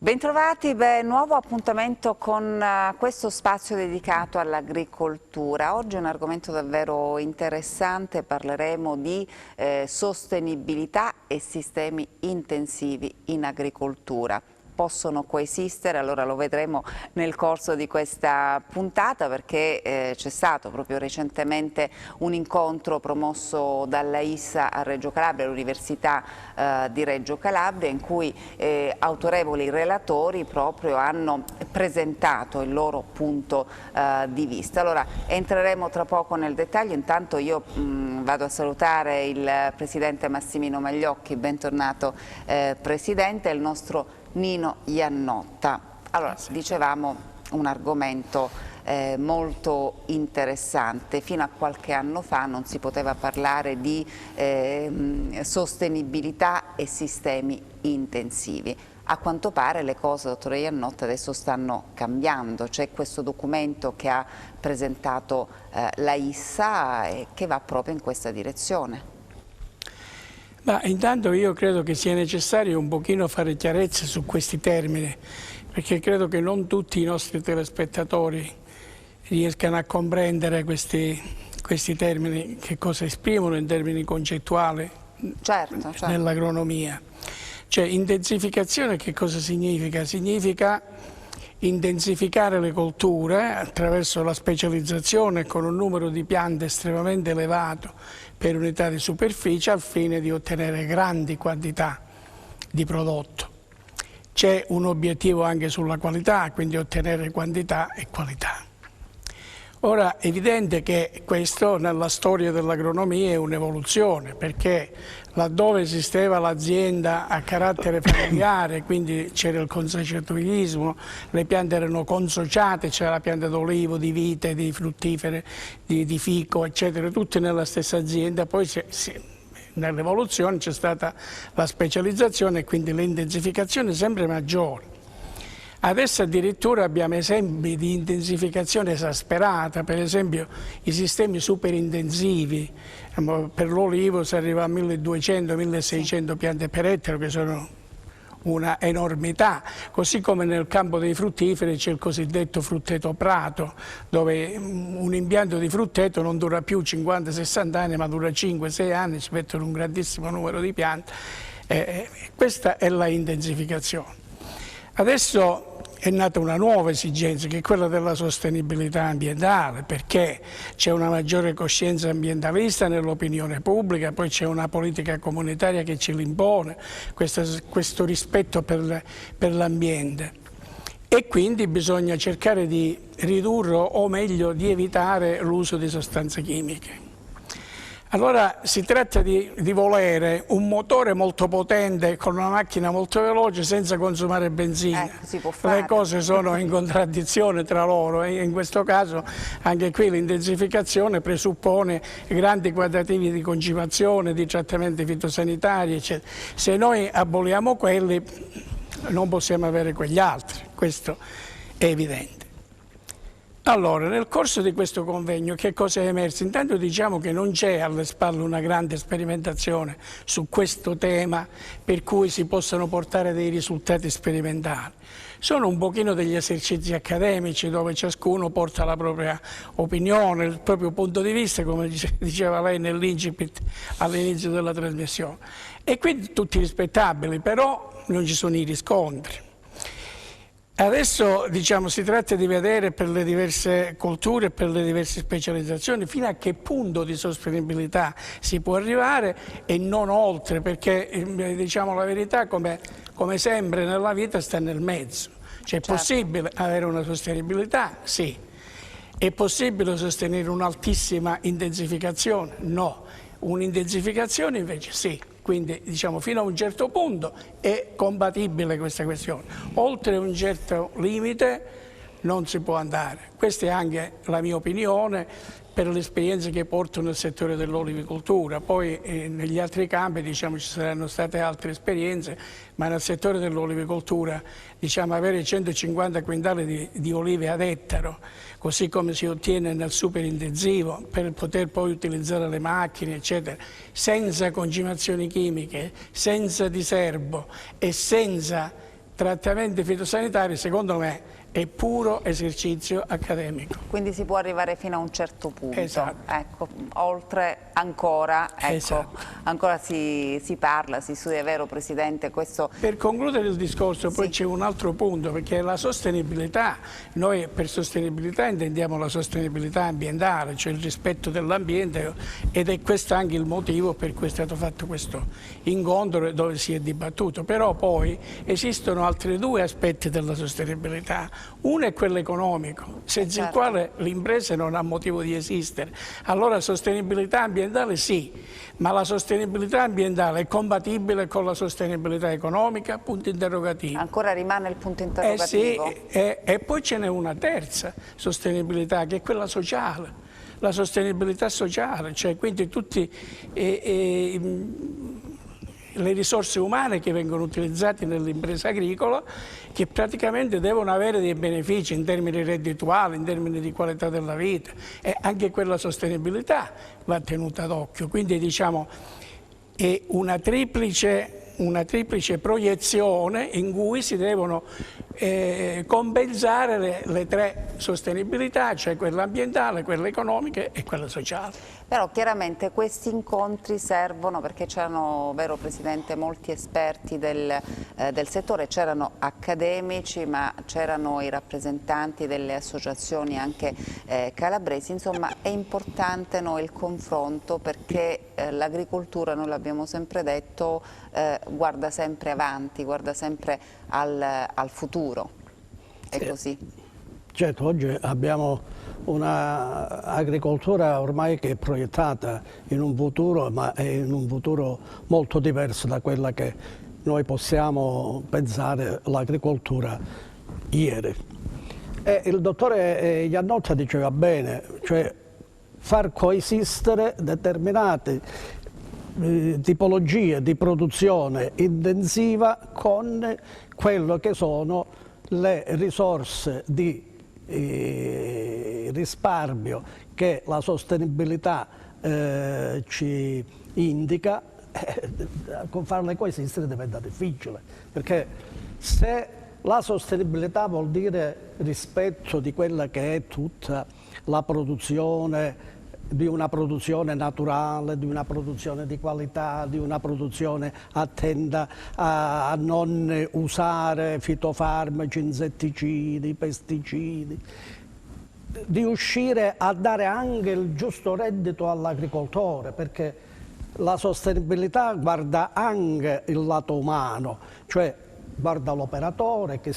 Bentrovati, nuovo appuntamento con questo spazio dedicato all'agricoltura. Oggi è un argomento davvero interessante, parleremo di sostenibilità e sistemi intensivi in agricoltura. Possono coesistere? Allora lo vedremo nel corso di questa puntata, perché c'è stato proprio recentemente un incontro promosso dalla ISSA a Reggio Calabria, all'Università di Reggio Calabria, in cui autorevoli relatori proprio hanno presentato il loro punto di vista. Allora entreremo tra poco nel dettaglio, intanto io vado a salutare il Presidente Massimino Magliocchi, bentornato Presidente, e il nostro Nino Iannotta. Allora, dicevamo un argomento molto interessante. Fino a qualche anno fa non si poteva parlare di sostenibilità e sistemi intensivi. A quanto pare le cose, dottore Iannotta, adesso stanno cambiando. C'è questo documento che ha presentato la ISSA e che va proprio in questa direzione. Ma intanto io credo che sia necessario un pochino fare chiarezza su questi termini, perché credo che non tutti i nostri telespettatori riescano a comprendere questi termini, che cosa esprimono in termini concettuali certo. nell'agronomia. Cioè, intensificazione che cosa significa? Significa intensificare le colture attraverso la specializzazione con un numero di piante estremamente elevato per unità di superficie al fine di ottenere grandi quantità di prodotto. C'è un obiettivo anche sulla qualità, quindi ottenere quantità e qualità. Ora, è evidente che questo nella storia dell'agronomia è un'evoluzione, perché laddove esisteva l'azienda a carattere familiare, quindi c'era il consociativismo, le piante erano consociate, c'era la pianta d'olivo, di vite, di fruttifere, di fico, eccetera, tutte nella stessa azienda. Poi nell'evoluzione c'è stata la specializzazione e quindi l'intensificazione sempre maggiore. Adesso addirittura abbiamo esempi di intensificazione esasperata, per esempio i sistemi superintensivi. Per l'olivo si arriva a 1200-1600 piante per ettaro, che sono una enormità, così come nel campo dei fruttiferi c'è il cosiddetto frutteto prato, dove un impianto di frutteto non dura più 50-60 anni, ma dura 5-6 anni, ci mettono un grandissimo numero di piante. Questa è la intensificazione. Adesso è nata una nuova esigenza, che è quella della sostenibilità ambientale, perché c'è una maggiore coscienza ambientalista nell'opinione pubblica, poi c'è una politica comunitaria che ce l'impone, questo rispetto per l'ambiente. E quindi bisogna cercare di ridurre, o meglio di evitare, l'uso di sostanze chimiche. Allora si tratta di volere un motore molto potente con una macchina molto veloce senza consumare benzina. Si può fare. Le cose sono in contraddizione tra loro e in questo caso anche qui l'intensificazione presuppone grandi quantitativi di concimazione, di trattamenti fitosanitari, eccetera. Se noi aboliamo quelli non possiamo avere quegli altri, questo è evidente. Allora, nel corso di questo convegno che cosa è emerso? Intanto diciamo che non c'è alle spalle una grande sperimentazione su questo tema per cui si possano portare dei risultati sperimentali. Sono un pochino degli esercizi accademici dove ciascuno porta la propria opinione, il proprio punto di vista, come diceva lei nell'incipit all'inizio della trasmissione. E quindi tutti rispettabili, però non ci sono i riscontri. Adesso si tratta di vedere per le diverse colture e per le diverse specializzazioni fino a che punto di sostenibilità si può arrivare e non oltre, perché diciamo la verità, come sempre nella vita, sta nel mezzo. Cioè, è possibile avere una sostenibilità? Sì. È possibile sostenere un'altissima intensificazione? No. Un'intensificazione invece sì. Quindi fino a un certo punto è compatibile questa questione. Oltre un certo limite non si può andare. Questa è anche la mia opinione per l'esperienza che porto nel settore dell'olivicoltura. Poi negli altri campi ci saranno state altre esperienze, ma nel settore dell'olivicoltura avere 150 quintali di olive ad ettaro, così come si ottiene nel superintensivo, per poter poi utilizzare le macchine, eccetera, senza concimazioni chimiche, senza diserbo e senza trattamenti fitosanitari, secondo me, è puro esercizio accademico. Quindi si può arrivare fino a un certo punto. Esatto. Ecco, oltre ancora, ecco, Esatto. ancora si parla, si studia, vero Presidente? Questo... Per concludere il discorso, poi c'è un altro punto, perché la sostenibilità, noi per sostenibilità intendiamo la sostenibilità ambientale, cioè il rispetto dell'ambiente, ed è questo anche il motivo per cui è stato fatto questo incontro dove si è dibattuto. Però poi esistono altri due aspetti della sostenibilità. Uno è quello economico, senza il quale l'impresa non ha motivo di esistere. Allora sostenibilità ambientale sì, ma la sostenibilità ambientale è compatibile con la sostenibilità economica? Punto interrogativo. Ancora rimane il punto interrogativo? Sì, e poi ce n'è una terza sostenibilità, che è quella sociale, la sostenibilità sociale, cioè quindi tutte le risorse umane che vengono utilizzate nell'impresa agricola, che praticamente devono avere dei benefici in termini reddituali, in termini di qualità della vita, e anche quella sostenibilità va tenuta d'occhio. Quindi diciamo è una triplice proiezione in cui si devono compensare le tre sostenibilità, cioè quella ambientale, quella economica e quella sociale. Però chiaramente questi incontri servono perché c'erano, vero Presidente, molti esperti del settore, c'erano accademici, ma c'erano i rappresentanti delle associazioni anche calabresi. Insomma, è importante il confronto, perché l'agricoltura, noi l'abbiamo sempre detto, guarda sempre avanti, guarda sempre al futuro. È così? Certo, oggi abbiamo un'agricoltura ormai che è proiettata in un futuro, ma è in un futuro molto diverso da quella che noi possiamo pensare l'agricoltura ieri. E il dottore Iannotta diceva bene, cioè far coesistere determinate tipologie di produzione intensiva con quello che sono le risorse di risparmio che la sostenibilità ci indica. Con farle coesistere diventa difficile, perché se la sostenibilità vuol dire rispetto di quella che è tutta la produzione, di una produzione naturale, di una produzione di qualità, di una produzione attenta a non usare fitofarmaci, insetticidi, pesticidi, di riuscire a dare anche il giusto reddito all'agricoltore, perché la sostenibilità guarda anche il lato umano, cioè guarda l'operatore che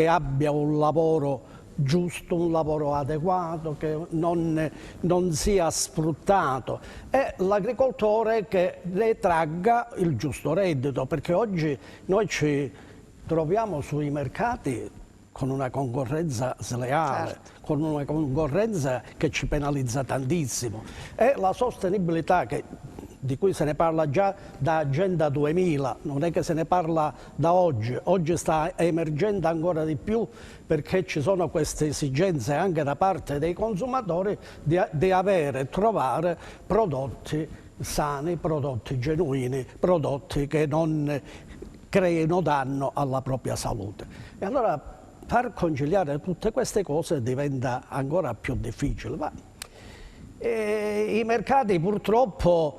abbia un lavoro giusto, un lavoro adeguato, che non sia sfruttato, e l'agricoltore che ne tragga il giusto reddito, perché oggi noi ci troviamo sui mercati con una concorrenza sleale, certo, con una concorrenza che ci penalizza tantissimo, e la sostenibilità di cui se ne parla già da Agenda 2000, non è che se ne parla da oggi sta emergendo ancora di più, perché ci sono queste esigenze anche da parte dei consumatori di trovare prodotti sani, prodotti genuini, prodotti che non creino danno alla propria salute. E allora far conciliare tutte queste cose diventa ancora più difficile. Ma i mercati purtroppo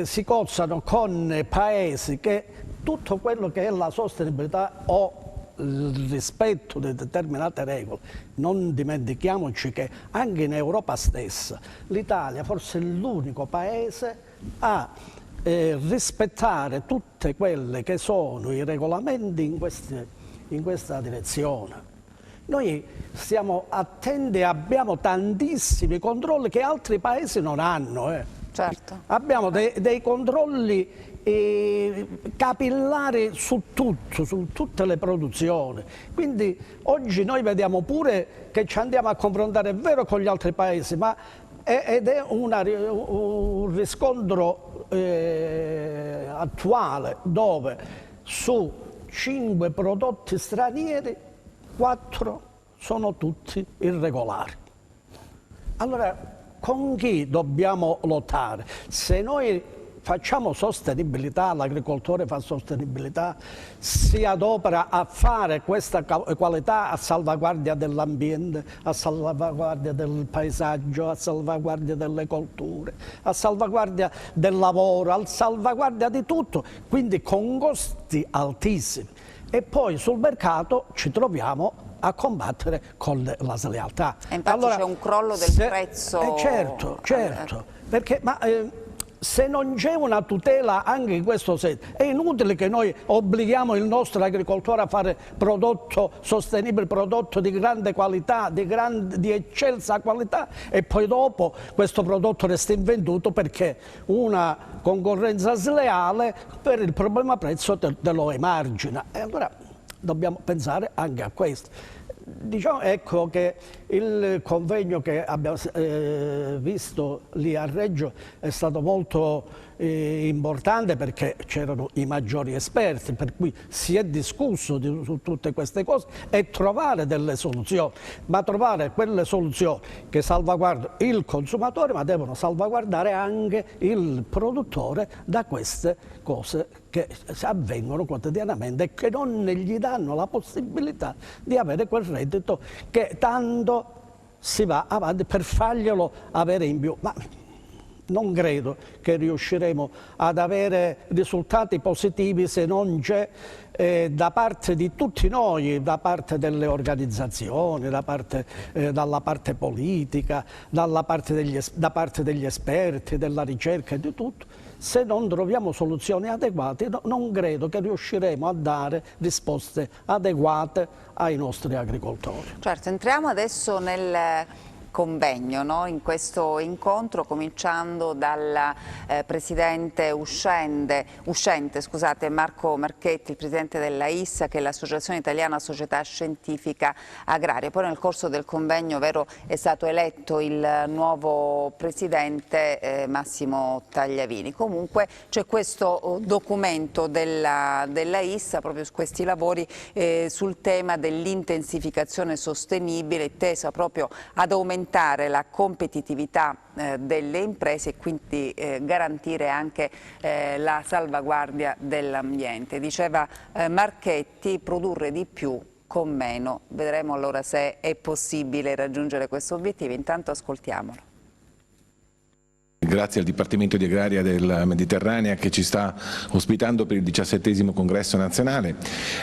si cozzano con paesi che tutto quello che è la sostenibilità o il rispetto di determinate regole, non dimentichiamoci che anche in Europa stessa l'Italia forse è l'unico paese a rispettare tutte quelle che sono i regolamenti in questa direzione. Noi stiamo attenti e abbiamo tantissimi controlli che altri paesi non hanno. Certo. Abbiamo dei controlli capillari su tutto, su tutte le produzioni. Quindi oggi noi vediamo pure che ci andiamo a confrontare, è vero, con gli altri paesi, ma ed è un riscontro attuale, dove su 5 prodotti stranieri 4 sono tutti irregolari. Allora, con chi dobbiamo lottare? Se noi facciamo sostenibilità, l'agricoltore fa sostenibilità, si adopera a fare questa qualità a salvaguardia dell'ambiente, a salvaguardia del paesaggio, a salvaguardia delle colture, a salvaguardia del lavoro, a salvaguardia di tutto, quindi con costi altissimi. E poi sul mercato ci troviamo a combattere con la slealtà. E infatti allora, c'è un crollo del prezzo. Certo, perché se non c'è una tutela anche in questo senso, è inutile che noi obblighiamo il nostro agricoltore a fare prodotto sostenibile, prodotto di grande qualità, di eccelsa qualità, e poi dopo questo prodotto resta invenduto perché una concorrenza sleale per il problema prezzo te lo emargina. E allora dobbiamo pensare anche a questo. Diciamo ecco che il convegno che abbiamo visto lì a Reggio è stato molto importante perché c'erano i maggiori esperti, per cui si è discusso su tutte queste cose e trovare delle soluzioni, ma trovare quelle soluzioni che salvaguardano il consumatore ma devono salvaguardare anche il produttore da queste cose che avvengono quotidianamente e che non gli danno la possibilità di avere quel reddito che tanto si va avanti per farglielo avere in più. Ma non credo che riusciremo ad avere risultati positivi se non c'è da parte di tutti noi, da parte delle organizzazioni, dalla parte politica, da parte degli esperti, della ricerca e di tutto. Se non troviamo soluzioni adeguate, non credo che riusciremo a dare risposte adeguate ai nostri agricoltori. Certo, entriamo adesso nel convegno, no? In questo incontro, cominciando dal presidente uscente, Marco Marchetti, il presidente della ISSA, che è l'Associazione Italiana Società Scientifica Agraria. Poi nel corso del convegno è stato eletto il nuovo presidente Massimo Tagliavini. Comunque c'è questo documento della ISSA, proprio su questi lavori sul tema dell'intensificazione sostenibile, tesa proprio ad aumentare la competitività delle imprese e quindi garantire anche la salvaguardia dell'ambiente. Diceva Marchetti, produrre di più con meno. Vedremo allora se è possibile raggiungere questo obiettivo. Intanto ascoltiamolo. Grazie al Dipartimento di Agraria della Mediterranea che ci sta ospitando per il 17° congresso nazionale.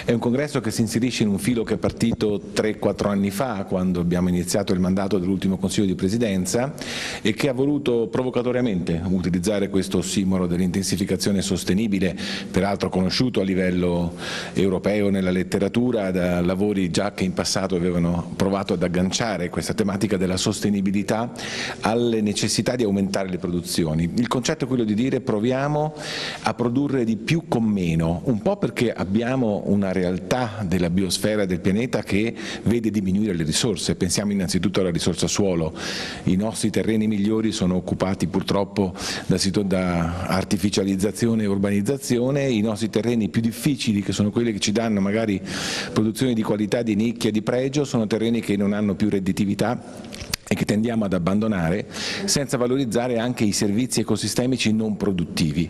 È un congresso che si inserisce in un filo che è partito 3-4 anni fa, quando abbiamo iniziato il mandato dell'ultimo Consiglio di Presidenza, e che ha voluto provocatoriamente utilizzare questo ossimoro dell'intensificazione sostenibile, peraltro conosciuto a livello europeo nella letteratura da lavori già che in passato avevano provato ad agganciare questa tematica della sostenibilità alle necessità di aumentare le produzioni. Il concetto è quello di dire proviamo a produrre di più con meno, un po' perché abbiamo una realtà della biosfera del pianeta che vede diminuire le risorse. Pensiamo innanzitutto alla risorsa suolo. I nostri terreni migliori sono occupati purtroppo da artificializzazione e urbanizzazione, i nostri terreni più difficili, che sono quelli che ci danno magari produzioni di qualità, di nicchia, di pregio, sono terreni che non hanno più redditività e che tendiamo ad abbandonare, senza valorizzare anche i servizi ecosistemici non produttivi.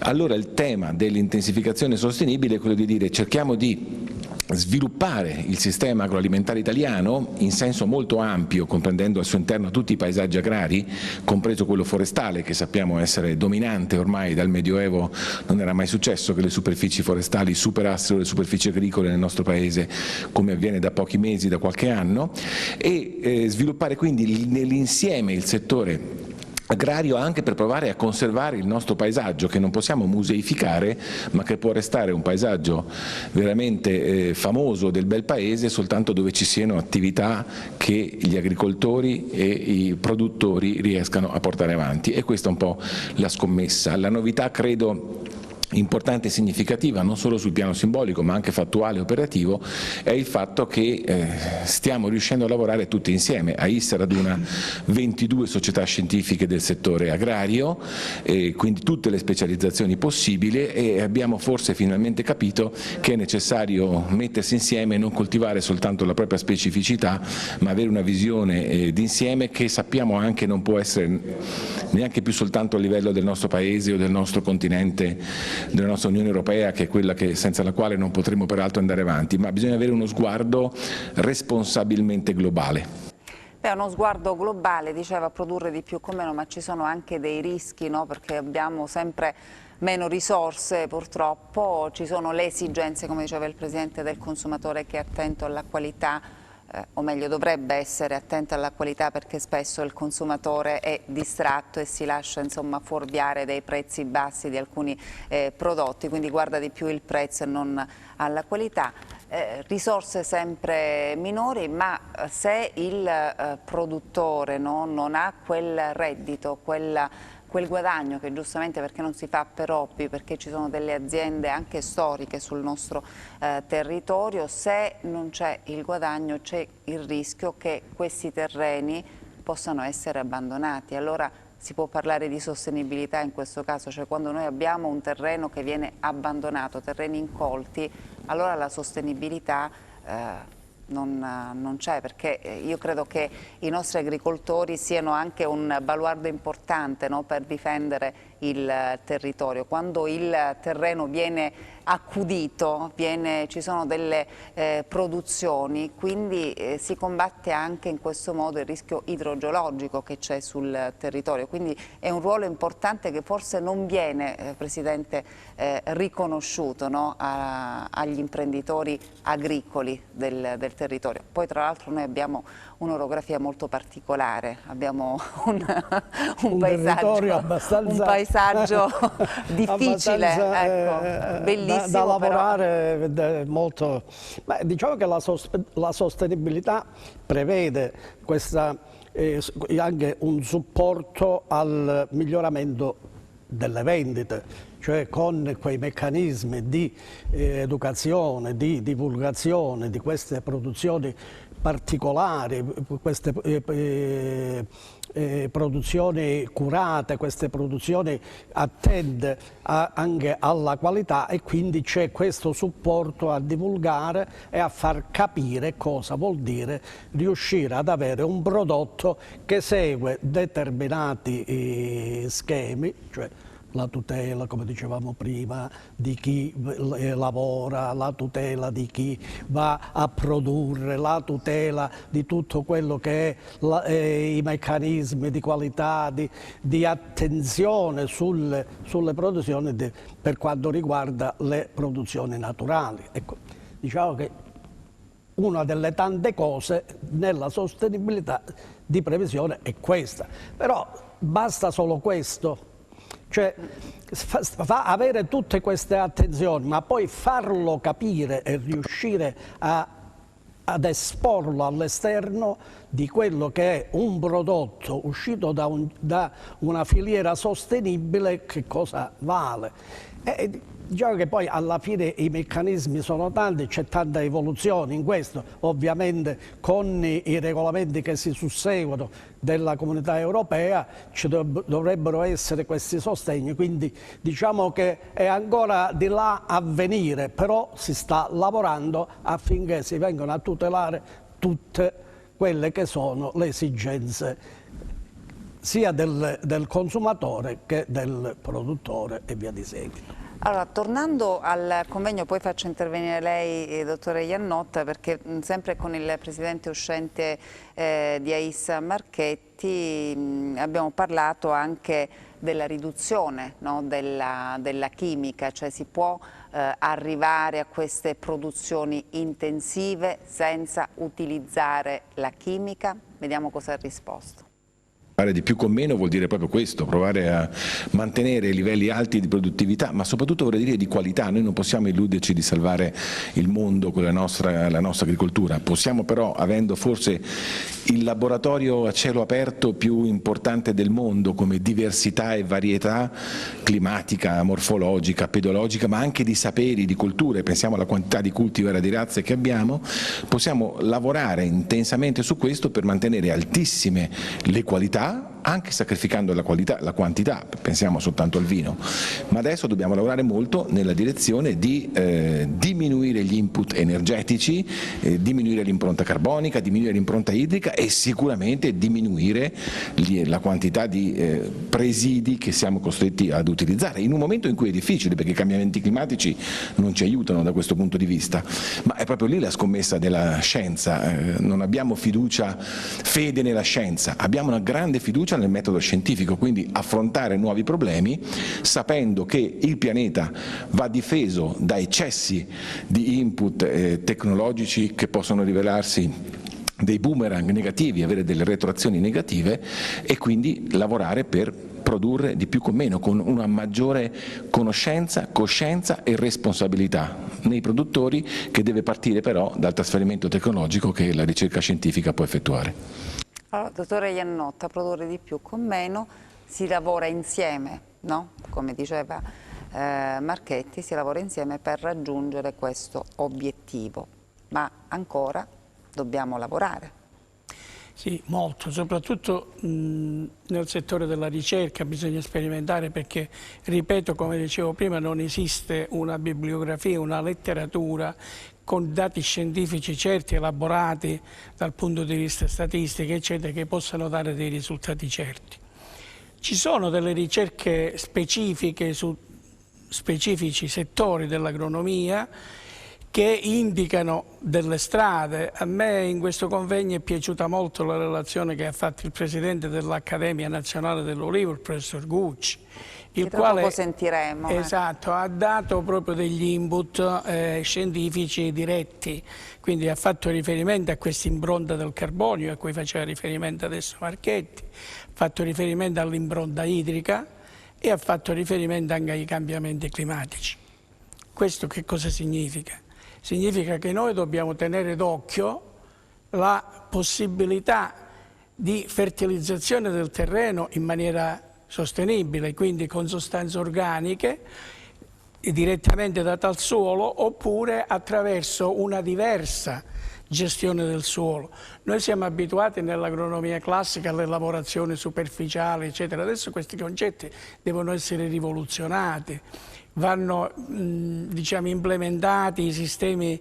Allora il tema dell'intensificazione sostenibile è quello di dire cerchiamo di sviluppare il sistema agroalimentare italiano in senso molto ampio, comprendendo al suo interno tutti i paesaggi agrari, compreso quello forestale, che sappiamo essere dominante ormai dal Medioevo. Non era mai successo che le superfici forestali superassero le superfici agricole nel nostro paese, come avviene da pochi mesi, da qualche anno, e sviluppare quindi nell'insieme il settore agrario anche per provare a conservare il nostro paesaggio, che non possiamo museificare, ma che può restare un paesaggio veramente famoso del bel paese soltanto dove ci siano attività che gli agricoltori e i produttori riescano a portare avanti. E questa è un po' la scommessa. La novità, credo, importante e significativa non solo sul piano simbolico ma anche fattuale e operativo è il fatto che stiamo riuscendo a lavorare tutti insieme. AIS raduna 22 società scientifiche del settore agrario, quindi tutte le specializzazioni possibili, e abbiamo forse finalmente capito che è necessario mettersi insieme e non coltivare soltanto la propria specificità ma avere una visione d'insieme che sappiamo anche non può essere neanche più soltanto a livello del nostro paese o del nostro continente, della nostra Unione Europea, che è quella senza la quale non potremo peraltro andare avanti, ma bisogna avere uno sguardo responsabilmente globale. Beh, uno sguardo globale, diceva produrre di più con meno, ma ci sono anche dei rischi, no? Perché abbiamo sempre meno risorse purtroppo, ci sono le esigenze, come diceva il Presidente, del consumatore che è attento alla qualità, o meglio dovrebbe essere attento alla qualità, perché spesso il consumatore è distratto e si lascia insomma fuorviare dai prezzi bassi di alcuni prodotti, quindi guarda di più il prezzo e non alla qualità. Risorse sempre minori, ma se il produttore non ha quel reddito, quel guadagno che giustamente, perché non si fa per hobby, perché ci sono delle aziende anche storiche sul nostro territorio, se non c'è il guadagno c'è il rischio che questi terreni possano essere abbandonati. Allora si può parlare di sostenibilità in questo caso, cioè quando noi abbiamo un terreno che viene abbandonato, terreni incolti, allora la sostenibilità non c'è, perché io credo che i nostri agricoltori siano anche un baluardo importante, no, per difendere il territorio. Quando il terreno viene accudito, ci sono delle produzioni, quindi si combatte anche in questo modo il rischio idrogeologico che c'è sul territorio, quindi è un ruolo importante che forse non viene, Presidente, riconosciuto, no, agli imprenditori agricoli del territorio. Poi tra l'altro noi abbiamo un'orografia molto particolare, abbiamo un paesaggio difficile, ecco, bellissimo. Da lavorare molto. Beh, diciamo che la sostenibilità prevede anche un supporto al miglioramento delle vendite, cioè con quei meccanismi di educazione, di divulgazione di queste produzioni particolari, queste produzioni curate, queste produzioni attente anche alla qualità, e quindi c'è questo supporto a divulgare e a far capire cosa vuol dire riuscire ad avere un prodotto che segue determinati schemi, cioè la tutela, come dicevamo prima, di chi lavora, la tutela di chi va a produrre, la tutela di tutto quello che è i meccanismi di qualità, di attenzione sulle produzioni per quanto riguarda le produzioni naturali. Ecco, diciamo che una delle tante cose nella sostenibilità di previsione è questa, però basta solo questo. Cioè avere tutte queste attenzioni, ma poi farlo capire e riuscire ad esporlo all'esterno di quello che è un prodotto uscito da una filiera sostenibile, che cosa vale. Diciamo che poi alla fine i meccanismi sono tanti, c'è tanta evoluzione in questo, ovviamente con i regolamenti che si susseguono della Comunità Europea ci dovrebbero essere questi sostegni, quindi diciamo che è ancora di là a venire, però si sta lavorando affinché si vengano a tutelare tutte quelle che sono le esigenze sia del consumatore che del produttore e via di seguito. Allora, tornando al convegno, poi faccio intervenire lei, dottore Iannotta, perché sempre con il presidente uscente di AIS Marchetti abbiamo parlato anche della riduzione, no, della chimica, cioè si può arrivare a queste produzioni intensive senza utilizzare la chimica? Vediamo cosa ha risposto. Fare di più con meno vuol dire proprio questo, provare a mantenere livelli alti di produttività, ma soprattutto vorrei dire di qualità. Noi non possiamo illuderci di salvare il mondo con la nostra agricoltura, possiamo però, avendo forse il laboratorio a cielo aperto più importante del mondo come diversità e varietà climatica, morfologica, pedologica, ma anche di saperi, di culture, pensiamo alla quantità di cultivar di razze che abbiamo, possiamo lavorare intensamente su questo per mantenere altissime le qualità, anche sacrificando la quantità, pensiamo soltanto al vino, ma adesso dobbiamo lavorare molto nella direzione di diminuire gli input energetici, diminuire l'impronta carbonica, diminuire l'impronta idrica e sicuramente diminuire la quantità di presidi che siamo costretti ad utilizzare, in un momento in cui è difficile perché i cambiamenti climatici non ci aiutano da questo punto di vista, ma è proprio lì la scommessa della scienza, non abbiamo fede nella scienza, abbiamo una grande fiducia nel metodo scientifico, quindi affrontare nuovi problemi sapendo che il pianeta va difeso da eccessi di input tecnologici che possono rivelarsi dei boomerang negativi, avere delle retroazioni negative e quindi lavorare per produrre di più con meno, con una maggiore conoscenza, coscienza e responsabilità nei produttori, che deve partire però dal trasferimento tecnologico che la ricerca scientifica può effettuare. Allora, dottore Iannotta, produrre di più con meno, si lavora insieme, no? Come diceva Marchetti, si lavora insieme per raggiungere questo obiettivo, ma ancora dobbiamo lavorare. Sì, molto, soprattutto nel settore della ricerca bisogna sperimentare perché, ripeto, come dicevo prima, non esiste una bibliografia, una letteratura con dati scientifici certi, elaborati dal punto di vista statistico, eccetera, che possano dare dei risultati certi. Ci sono delle ricerche specifiche su specifici settori dell'agronomia che indicano delle strade. A me in questo convegno è piaciuta molto la relazione che ha fatto il presidente dell'Accademia Nazionale dell'Olivo, il professor Gucci, il quale sentiremo. Esatto, ha dato proprio degli input scientifici diretti, quindi ha fatto riferimento a questa impronta del carbonio a cui faceva riferimento adesso Marchetti, ha fatto riferimento all'impronta idrica e ha fatto riferimento anche ai cambiamenti climatici. Questo che cosa significa? Significa che noi dobbiamo tenere d'occhio la possibilità di fertilizzazione del terreno in maniera sostenibile, quindi con sostanze organiche direttamente date al suolo oppure attraverso una diversa gestione del suolo. Noi siamo abituati nell'agronomia classica alle lavorazioni superficiali, eccetera. Adesso questi concetti devono essere rivoluzionati. Vanno diciamo, implementati i sistemi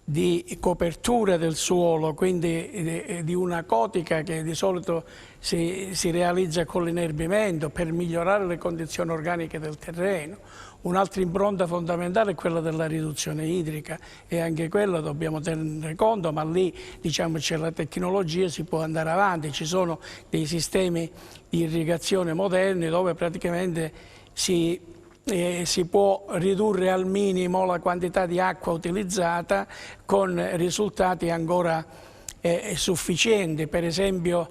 di copertura del suolo, quindi di una cotica che di solito si realizza con l'inerbimento per migliorare le condizioni organiche del terreno. Un'altra impronta fondamentale è quella della riduzione idrica e anche quella dobbiamo tenere conto, ma lì diciamo, c'è la tecnologia, si può andare avanti, ci sono dei sistemi di irrigazione moderni dove praticamente si può ridurre al minimo la quantità di acqua utilizzata con risultati ancora sufficienti. Per esempio,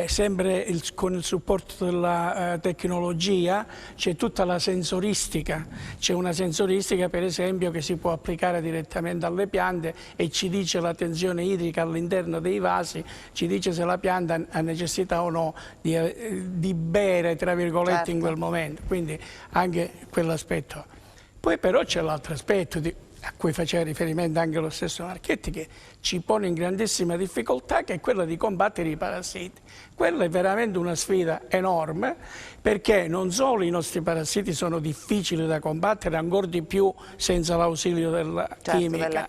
sempre con il supporto della tecnologia c'è tutta la sensoristica. C'è una sensoristica per esempio che si può applicare direttamente alle piante e ci dice la tensione idrica all'interno dei vasi, ci dice se la pianta ha necessità o no di bere, tra virgolette, certo, in quel momento. Quindi anche quell'aspetto. Poi però c'è l'altro aspetto a cui faceva riferimento anche lo stesso Marchetti, che ci pone in grandissima difficoltà, che è quella di combattere i parassiti. Quella è veramente una sfida enorme, perché non solo i nostri parassiti sono difficili da combattere, ancora di più senza l'ausilio della chimica.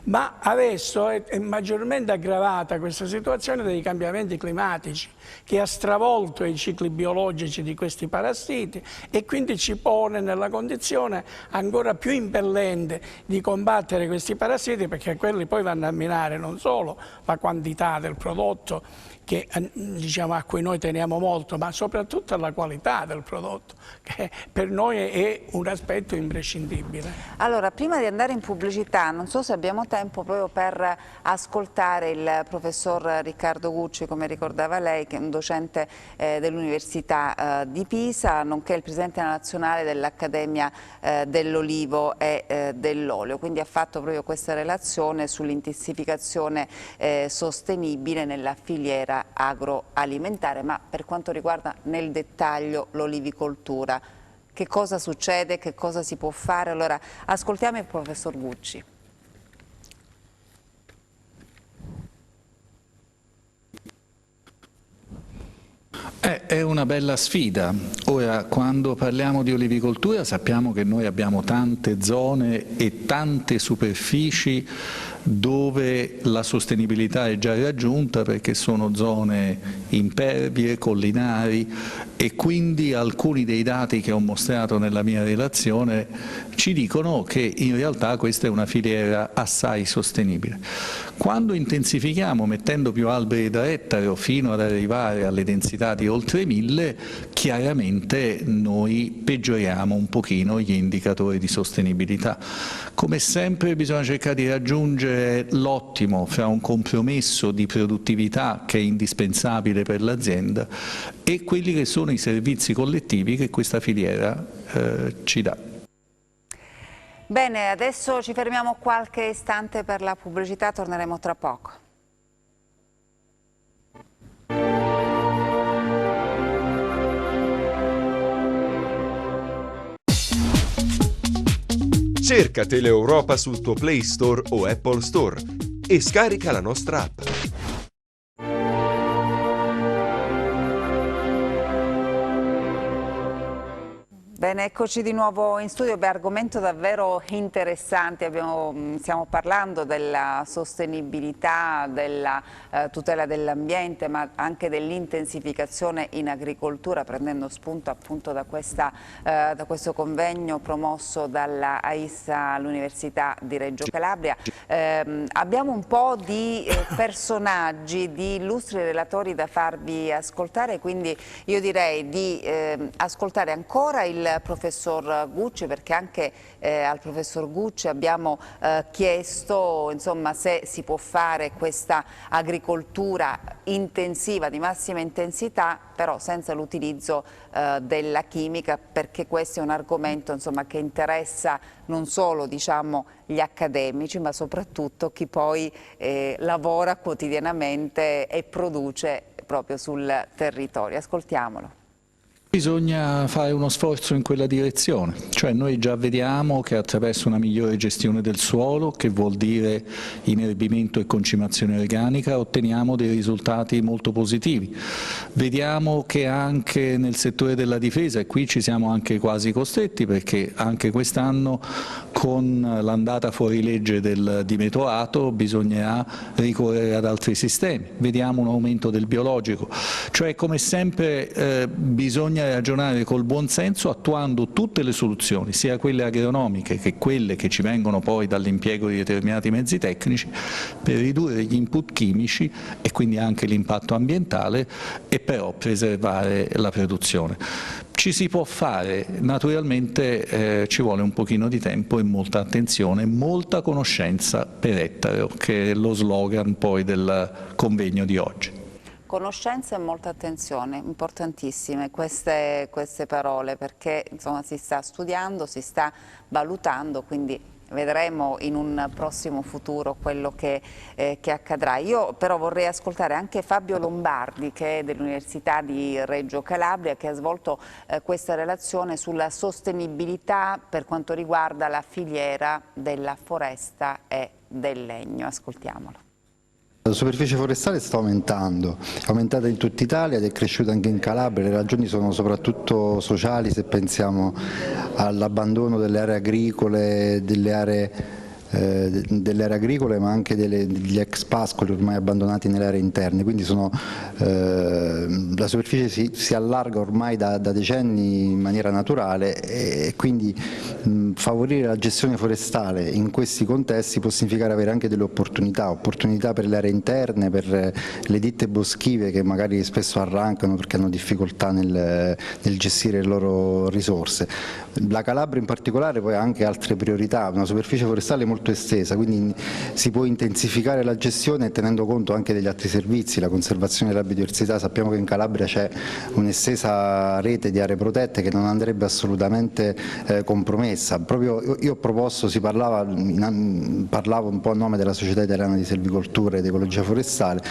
Ma adesso è maggiormente aggravata questa situazione dei cambiamenti climatici, che ha stravolto i cicli biologici di questi parassiti e quindi ci pone nella condizione ancora più impellente consente di combattere questi parassiti, perché quelli poi vanno a minare non solo la quantità del prodotto, che diciamo, a cui noi teniamo molto, ma soprattutto la qualità del prodotto, che per noi è un aspetto imprescindibile. Allora, prima di andare in pubblicità, non so se abbiamo tempo proprio per ascoltare il professor Riccardo Gucci, come ricordava lei, che è un docente dell'Università di Pisa, nonché il presidente nazionale dell'Accademia dell'Olivo e dell'Olio, quindi ha fatto proprio questa relazione sull'intensificazione sostenibile nella filiera agroalimentare, ma per quanto riguarda nel dettaglio l'olivicoltura, che cosa succede, che cosa si può fare? Allora ascoltiamo il professor Gucci. È una bella sfida. Ora, quando parliamo di olivicoltura sappiamo che noi abbiamo tante zone e tante superfici dove la sostenibilità è già raggiunta, perché sono zone impervie, collinari, e quindi alcuni dei dati che ho mostrato nella mia relazione ci dicono che in realtà questa è una filiera assai sostenibile. Quando intensifichiamo mettendo più alberi da ettaro fino ad arrivare alle densità di oltre 1000, chiaramente noi peggioriamo un pochino gli indicatori di sostenibilità. Come sempre bisogna cercare di raggiungere l'ottimo fra un compromesso di produttività che è indispensabile per l'azienda e quelli che sono i servizi collettivi che questa filiera ci dà. Bene, adesso ci fermiamo qualche istante per la pubblicità, torneremo tra poco. Cerca Teleeuropa sul tuo Play Store o Apple Store e scarica la nostra app. Bene, eccoci di nuovo in studio. Beh, argomento davvero interessante. Stiamo parlando della sostenibilità, della tutela dell'ambiente, ma anche dell'intensificazione in agricoltura, prendendo spunto appunto da questo convegno promosso dalla AISA all'Università di Reggio Calabria. Abbiamo un po' di personaggi, di illustri relatori da farvi ascoltare, quindi io direi di ascoltare ancora il professor Gucci, perché anche al professor Gucci abbiamo chiesto, insomma, se si può fare questa agricoltura intensiva, di massima intensità, però senza l'utilizzo della chimica, perché questo è un argomento, insomma, che interessa non solo, diciamo, gli accademici, ma soprattutto chi poi lavora quotidianamente e produce proprio sul territorio. Ascoltiamolo. Bisogna fare uno sforzo in quella direzione, cioè noi già vediamo che attraverso una migliore gestione del suolo, che vuol dire inerbimento e concimazione organica, otteniamo dei risultati molto positivi. Vediamo che anche nel settore della difesa, e qui ci siamo anche quasi costretti, perché anche quest'anno con l'andata fuori legge del dimetoato bisognerà ricorrere ad altri sistemi. Vediamo un aumento del biologico, cioè come sempre bisogna ragionare col buon senso, attuando tutte le soluzioni, sia quelle agronomiche che quelle che ci vengono poi dall'impiego di determinati mezzi tecnici, per ridurre gli input chimici e quindi anche l'impatto ambientale, e però preservare la produzione. Ci si può fare, naturalmente ci vuole un pochino di tempo e molta attenzione, molta conoscenza per ettaro, che è lo slogan poi del convegno di oggi. Conoscenza e molta attenzione, importantissime queste parole, perché insomma si sta studiando, si sta valutando, quindi vedremo in un prossimo futuro quello che accadrà. Io però vorrei ascoltare anche Fabio Lombardi, che è dell'Università di Reggio Calabria, che ha svolto questa relazione sulla sostenibilità per quanto riguarda la filiera della foresta e del legno. Ascoltiamolo. La superficie forestale sta aumentando, è aumentata in tutta Italia ed è cresciuta anche in Calabria. Le ragioni sono soprattutto sociali, se pensiamo all'abbandono delle aree agricole, delle aree delle aree agricole, ma anche degli ex pascoli ormai abbandonati nelle aree interne, quindi la superficie si allarga ormai da decenni in maniera naturale, e quindi favorire la gestione forestale in questi contesti può significare avere anche delle opportunità per le aree interne, per le ditte boschive che magari spesso arrancano perché hanno difficoltà nel gestire le loro risorse. La Calabria in particolare poi ha anche altre priorità, una superficie forestale molto estesa, quindi si può intensificare la gestione tenendo conto anche degli altri servizi, la conservazione della biodiversità. Sappiamo che in Calabria c'è un'estesa rete di aree protette che non andrebbe assolutamente compromessa. Proprio io ho proposto, parlavo un po' a nome della Società Italiana di Selvicoltura ed Ecologia Forestale,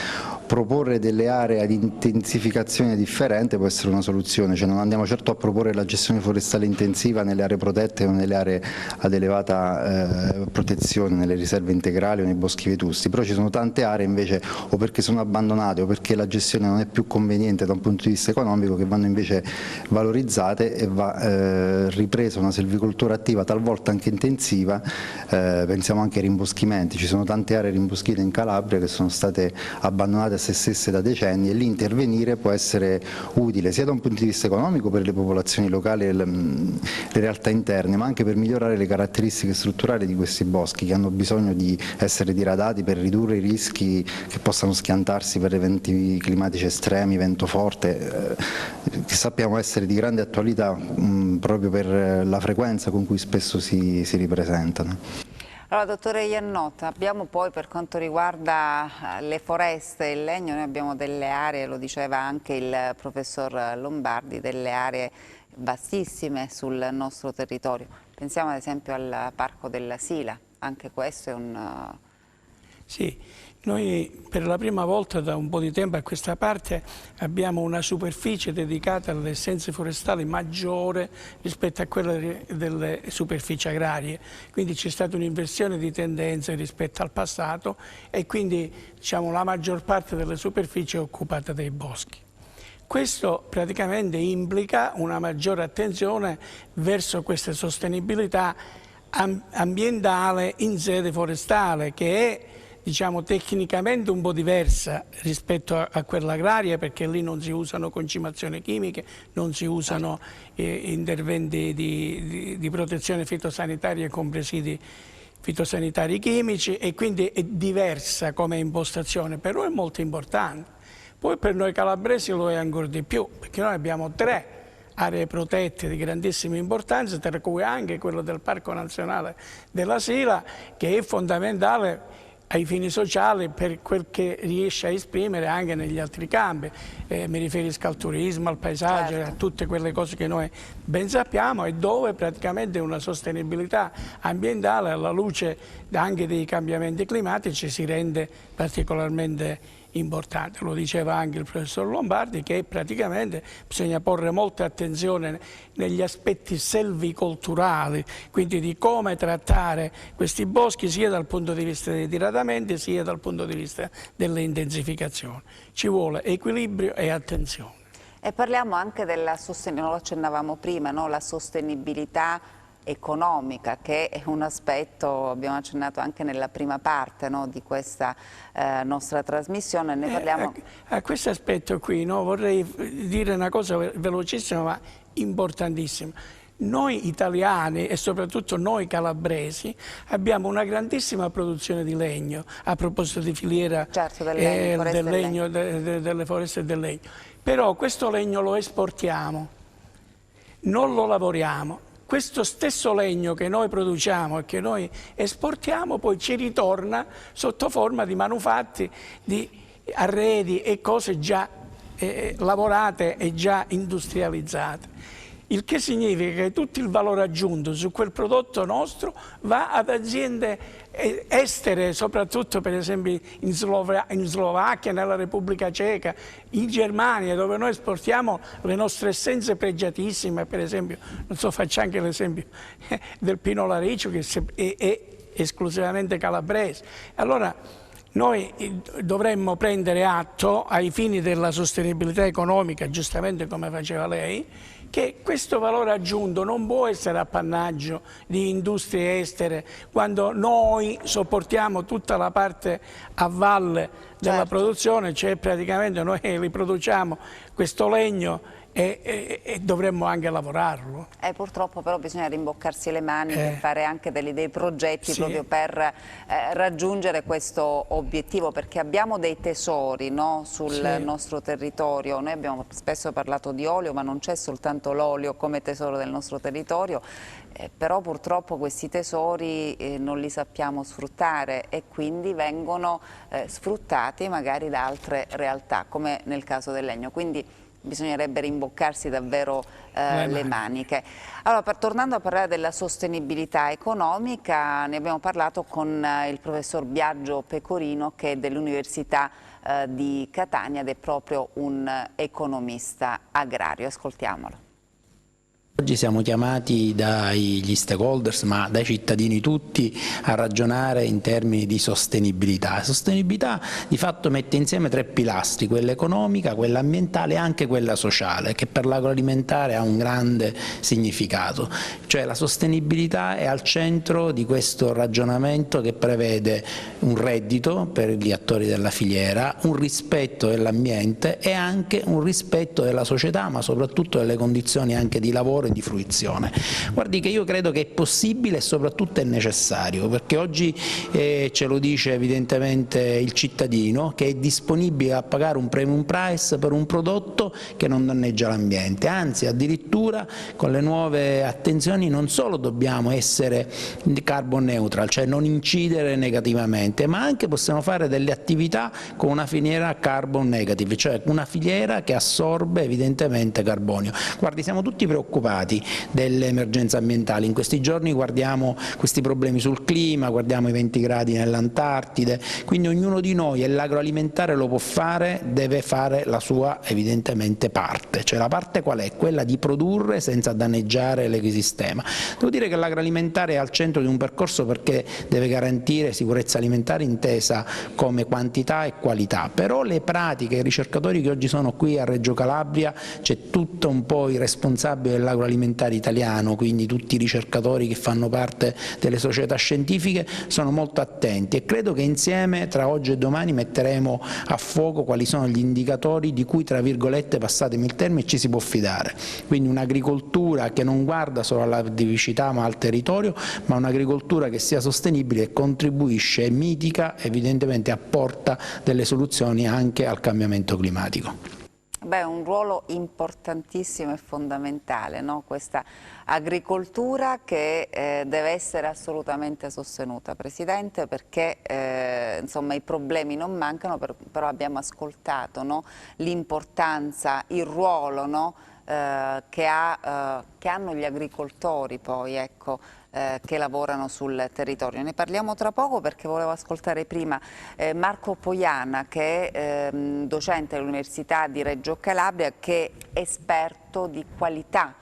proporre delle aree ad intensificazione differente può essere una soluzione, cioè non andiamo certo a proporre la gestione forestale intensiva nelle aree protette o nelle aree ad elevata protezione, nelle riserve integrali o nei boschi vetusti, però ci sono tante aree invece o perché sono abbandonate o perché la gestione non è più conveniente da un punto di vista economico, che vanno invece valorizzate e va ripresa una selvicoltura attiva, talvolta anche intensiva. Pensiamo anche ai rimboschimenti, ci sono tante aree rimboschite in Calabria che sono state abbandonate a se stesse da decenni, e lì intervenire può essere utile sia da un punto di vista economico per le popolazioni locali e le realtà interne, ma anche per migliorare le caratteristiche strutturali di questi boschi, che hanno bisogno di essere diradati per ridurre i rischi che possano schiantarsi per eventi climatici estremi, vento forte, che sappiamo essere di grande attualità proprio per la frequenza con cui spesso si ripresentano. Allora, dottore Iannotta, abbiamo poi, per quanto riguarda le foreste e il legno, noi abbiamo delle aree, lo diceva anche il professor Lombardi, delle aree vastissime sul nostro territorio. Pensiamo ad esempio al Parco della Sila, anche questo è un... Sì, noi per la prima volta da un po' di tempo a questa parte abbiamo una superficie dedicata alle essenze forestali maggiore rispetto a quella delle superfici agrarie, quindi c'è stata un'inversione di tendenze rispetto al passato e quindi diciamo, la maggior parte delle superfici è occupata dai boschi. Questo praticamente implica una maggiore attenzione verso questa sostenibilità ambientale in sede forestale, che è diciamo tecnicamente un po' diversa rispetto a quella agraria, perché lì non si usano concimazioni chimiche, non si usano interventi di protezione fitosanitaria con presidi fitosanitari chimici, e quindi è diversa come impostazione, però è molto importante. Poi per noi calabresi lo è ancora di più, perché noi abbiamo 3 aree protette di grandissima importanza, tra cui anche quello del Parco Nazionale della Sila, che è fondamentale ai fini sociali per quel che riesce a esprimere anche negli altri campi. Mi riferisco al turismo, al paesaggio, certo, a tutte quelle cose che noi ben sappiamo, e dove praticamente una sostenibilità ambientale alla luce anche dei cambiamenti climatici si rende particolarmente importante. Lo diceva anche il professor Lombardi, che praticamente bisogna porre molta attenzione negli aspetti selvicolturali, quindi di come trattare questi boschi sia dal punto di vista dei diradamenti sia dal punto di vista delle intensificazioni. Ci vuole equilibrio e attenzione. E parliamo anche della sostenibilità, lo accennavamo prima, no? La sostenibilità economica, che è un aspetto, abbiamo accennato anche nella prima parte, no, di questa nostra trasmissione. Ne parliamo... A questo aspetto qui, no, vorrei dire una cosa velocissima ma importantissima. Noi italiani e soprattutto noi calabresi abbiamo una grandissima produzione di legno, a proposito di filiera, certo, delle foreste e del legno, però questo legno lo esportiamo, non lo lavoriamo. Questo stesso legno che noi produciamo e che noi esportiamo poi ci ritorna sotto forma di manufatti, di arredi e cose già lavorate e già industrializzate. Il che significa che tutto il valore aggiunto su quel prodotto nostro va ad aziende estere, soprattutto per esempio in Slovacchia, nella Repubblica Ceca, in Germania, dove noi esportiamo le nostre essenze pregiatissime, per esempio, non so, faccio anche l'esempio del Pinolo Areccio, che è esclusivamente calabrese. Allora, Noi dovremmo prendere atto ai fini della sostenibilità economica, giustamente come faceva lei, che questo valore aggiunto non può essere appannaggio di industrie estere quando noi sopportiamo tutta la parte a valle della produzione, cioè praticamente noi riproduciamo questo legno e dovremmo anche lavorarlo. Purtroppo però bisogna rimboccarsi le mani e fare anche dei progetti proprio per raggiungere questo obiettivo, perché abbiamo dei tesori, no, sul nostro territorio. Noi abbiamo spesso parlato di olio, ma non c'è soltanto l'olio come tesoro del nostro territorio, però purtroppo questi tesori non li sappiamo sfruttare e quindi vengono sfruttati magari da altre realtà, come nel caso del legno. Quindi bisognerebbe rimboccarsi davvero le maniche. Allora, tornando a parlare della sostenibilità economica, ne abbiamo parlato con il professor Biagio Pecorino, che è dell'Università di Catania ed è proprio un economista agrario. Ascoltiamolo. Oggi siamo chiamati dagli stakeholders, ma dai cittadini tutti, a ragionare in termini di sostenibilità. La sostenibilità di fatto mette insieme tre pilastri, quella economica, quella ambientale e anche quella sociale, che per l'agroalimentare ha un grande significato. Cioè la sostenibilità è al centro di questo ragionamento che prevede un reddito per gli attori della filiera, un rispetto dell'ambiente e anche un rispetto della società, ma soprattutto delle condizioni anche di lavoro e di fruizione. Guardi che io credo che è possibile e soprattutto è necessario, perché oggi ce lo dice evidentemente il cittadino, che è disponibile a pagare un premium price per un prodotto che non danneggia l'ambiente, anzi addirittura con le nuove attenzioni non solo dobbiamo essere carbon neutral, cioè non incidere negativamente, ma anche possiamo fare delle attività con una filiera carbon negative, cioè una filiera che assorbe evidentemente carbonio. Guardi, siamo tutti preoccupati delle emergenze ambientali, in questi giorni guardiamo questi problemi sul clima, guardiamo i 20 gradi nell'Antartide, quindi ognuno di noi, e l'agroalimentare lo può fare, deve fare la sua evidentemente parte, cioè la parte qual è? Quella di produrre senza danneggiare l'ecosistema. Devo dire che l'agroalimentare è al centro di un percorso perché deve garantire sicurezza alimentare intesa come quantità e qualità, però le pratiche, i ricercatori che oggi sono qui a Reggio Calabria, c'è tutto un po' i responsabili dell'agroalimentare italiano, quindi tutti i ricercatori che fanno parte delle società scientifiche sono molto attenti e credo che insieme tra oggi e domani metteremo a fuoco quali sono gli indicatori di cui, tra virgolette, passatemi il termine, ci si può fidare. Quindi un'agricoltura che non guarda solo alla biodiversità ma al territorio, ma un'agricoltura che sia sostenibile e contribuisce e mitiga, evidentemente apporta delle soluzioni anche al cambiamento climatico. Beh, un ruolo importantissimo e fondamentale, no? Questa agricoltura che deve essere assolutamente sostenuta, Presidente, perché insomma i problemi non mancano, però abbiamo ascoltato, no? L'importanza, il ruolo, no? che hanno gli agricoltori poi, ecco, che lavorano sul territorio. Ne parliamo tra poco perché volevo ascoltare prima Marco Poiana, che è docente all'Università di Reggio Calabria, che è esperto di qualità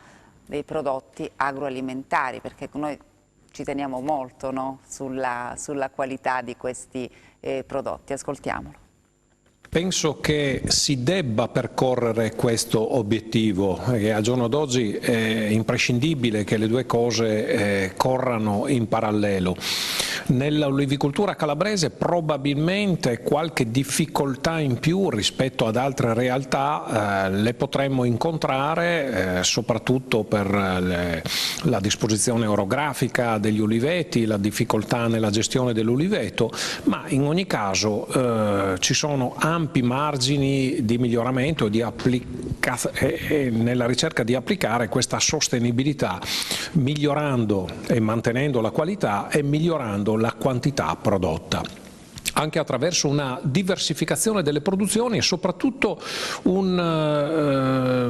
dei prodotti agroalimentari, perché noi ci teniamo molto, no? sulla qualità di questi prodotti. Ascoltiamolo. Penso che si debba percorrere questo obiettivo e al giorno d'oggi è imprescindibile che le due cose corrano in parallelo. Nell'olivicoltura calabrese probabilmente qualche difficoltà in più rispetto ad altre realtà le potremmo incontrare, soprattutto per la disposizione orografica degli uliveti, la difficoltà nella gestione dell'uliveto, ma in ogni caso ci sono ampi margini di miglioramento e nella ricerca di applicare questa sostenibilità, migliorando e mantenendo la qualità e migliorando la quantità prodotta, anche attraverso una diversificazione delle produzioni e soprattutto una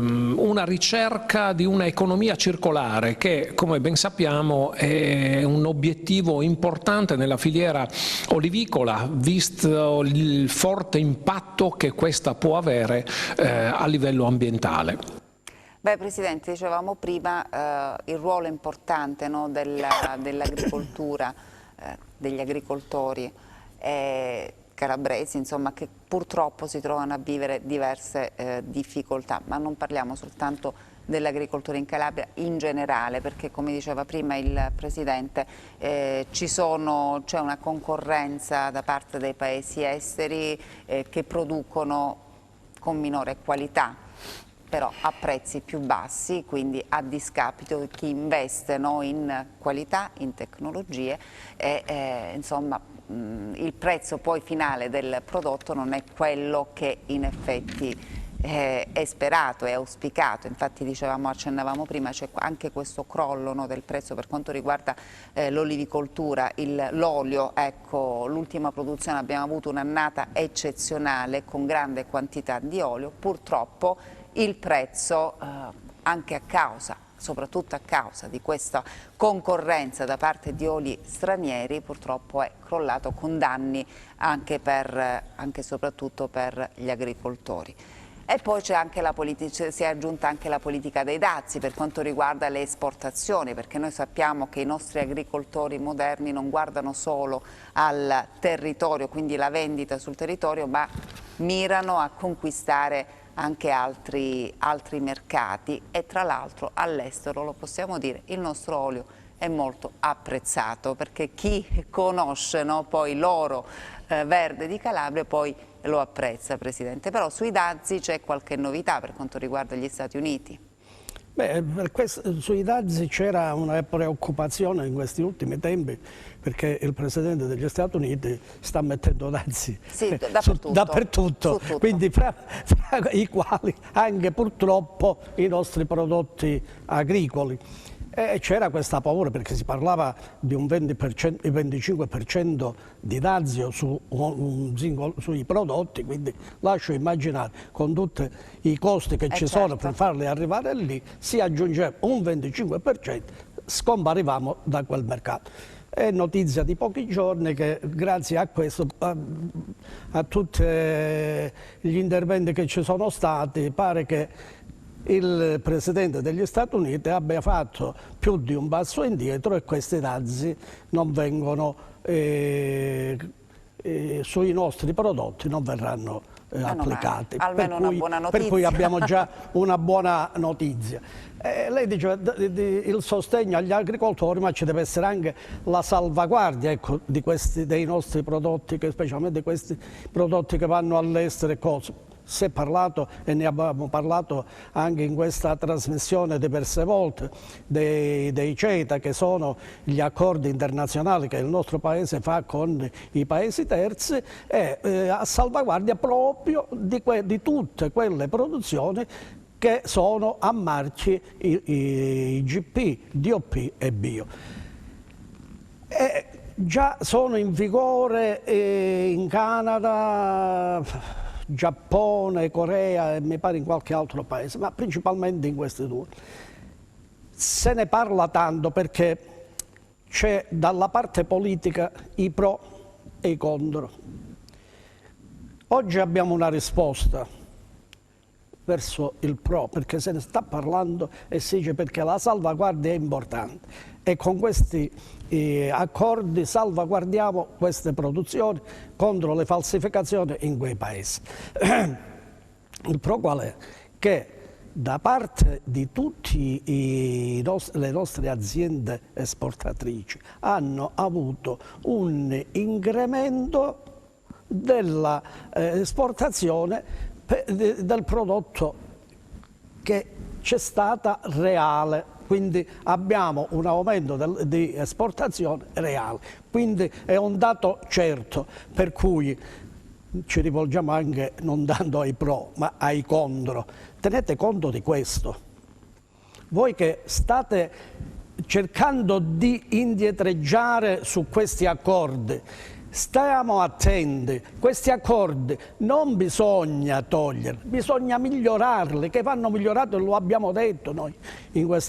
ricerca di un'economia circolare che, come ben sappiamo, è un obiettivo importante nella filiera olivicola, visto il forte impatto che questa può avere a livello ambientale. Beh, Presidente, dicevamo prima il ruolo importante, no, dell'agricoltura, degli agricoltori. calabresi, insomma, che purtroppo si trovano a vivere diverse difficoltà, ma non parliamo soltanto dell'agricoltura in Calabria in generale, perché come diceva prima il Presidente c'è una concorrenza da parte dei paesi esteri che producono con minore qualità, però a prezzi più bassi, quindi a discapito di chi investe in qualità, in tecnologie e insomma il prezzo poi finale del prodotto non è quello che in effetti è sperato, è auspicato. Infatti accennavamo prima, c'è anche questo crollo del prezzo per quanto riguarda l'olivicoltura, l'olio. Ecco, l'ultima produzione abbiamo avuto un'annata eccezionale con grande quantità di olio, purtroppo il prezzo anche soprattutto a causa di questa concorrenza da parte di oli stranieri, purtroppo è crollato con danni anche e soprattutto per gli agricoltori. E poi si è aggiunta anche la politica dei dazi per quanto riguarda le esportazioni, perché noi sappiamo che i nostri agricoltori moderni non guardano solo al territorio, quindi la vendita sul territorio, ma mirano a conquistare anche altri mercati e tra l'altro all'estero, lo possiamo dire, il nostro olio è molto apprezzato, perché chi conosce poi l'oro verde di Calabria poi lo apprezza, Presidente. Però sui dazi c'è qualche novità per quanto riguarda gli Stati Uniti? Beh, sui dazi c'era una preoccupazione in questi ultimi tempi, perché il Presidente degli Stati Uniti sta mettendo dazi dappertutto, quindi fra i quali anche purtroppo i nostri prodotti agricoli. E c'era questa paura perché si parlava di un 25% di dazio sui prodotti, quindi lascio immaginare con tutti i costi che ci sono per farli arrivare lì, si aggiungeva un 25%, scomparivamo da quel mercato. È notizia di pochi giorni che grazie a questo, a tutti gli interventi che ci sono stati, pare che il Presidente degli Stati Uniti abbia fatto più di un passo indietro e questi dazi non vengono sui nostri prodotti, non verranno applicati. Almeno una buona notizia. Per cui abbiamo già una buona notizia. Lei dice il sostegno agli agricoltori, ma ci deve essere anche la salvaguardia, ecco, dei nostri prodotti, specialmente questi prodotti che vanno all'estero e cose. Si è parlato e ne abbiamo parlato anche in questa trasmissione diverse volte dei CETA, che sono gli accordi internazionali che il nostro Paese fa con i Paesi terzi a salvaguardia proprio di tutte quelle produzioni che sono a marchi IGP, DOP e bio. Già sono in vigore in Canada, Giappone, Corea e mi pare in qualche altro paese, ma principalmente in questi due. Se ne parla tanto perché c'è dalla parte politica i pro e i contro. Oggi abbiamo una risposta verso il pro, perché se ne sta parlando e si dice perché la salvaguardia è importante e con questi accordi salvaguardiamo queste produzioni contro le falsificazioni in quei paesi. Il pro qual è? Che da parte di tutte le nostre aziende esportatrici hanno avuto un incremento dell'esportazione del prodotto che c'è stata reale, quindi abbiamo un aumento di esportazione reale, quindi è un dato certo, per cui ci rivolgiamo anche non tanto ai pro ma ai contro. Tenete conto di questo, voi che state cercando di indietreggiare su questi accordi, stiamo attenti, questi accordi non bisogna toglierli, bisogna migliorarli, che vanno migliorati, lo abbiamo detto noi